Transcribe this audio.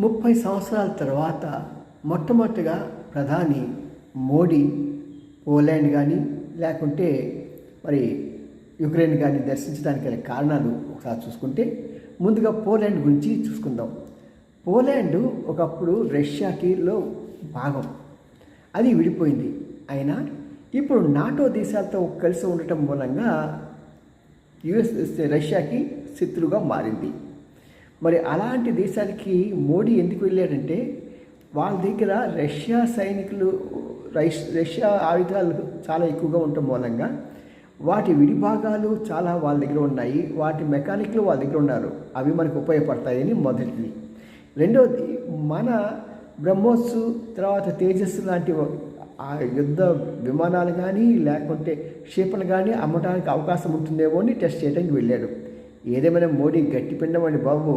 30 సంవత్సరాల తర్వాత మొట్టమొదటిగా ప్రధాని మోడీ పోలాండ్ కానీ లేకుంటే మరి యుక్రెయిన్ కానీ దర్శించడానికి గల కారణాలు ఒకసారి చూసుకుంటే ముందుగా పోలాండ్ గురించి చూసుకుందాం. పోలాండ్ ఒకప్పుడు రష్యాకిలో భాగం, అది విడిపోయింది. అయినా ఇప్పుడు నాటో దేశాలతో కలిసి ఉండటం మూలంగా రష్యాకి శత్రువుగా మారింది. మరి అలాంటి దేశానికి మోడీ ఎందుకు వెళ్ళాడంటే వాళ్ళ దగ్గర రష్యా సైనికులు రష్యా ఆయుధాలు చాలా ఎక్కువగా ఉండటం మూలంగా వాటి విడిభాగాలు చాలా వాళ్ళ దగ్గర ఉన్నాయి, వాటి మెకానిక్లు వాళ్ళ దగ్గర ఉన్నారు, అవి మనకు ఉపయోగపడతాయని మొదటిది. రెండవది, మన బ్రహ్మోస్ తర్వాత తేజస్సు లాంటి ఆ యుద్ధ విమానాలు కానీ లేకుంటే క్షిపణులు కానీ అమ్మడానికి అవకాశం ఉంటుందేమో అని టెస్ట్ చేయడానికి వెళ్ళాడు. ఏదేమైనా మోడీ గట్టి పిండమని బాబు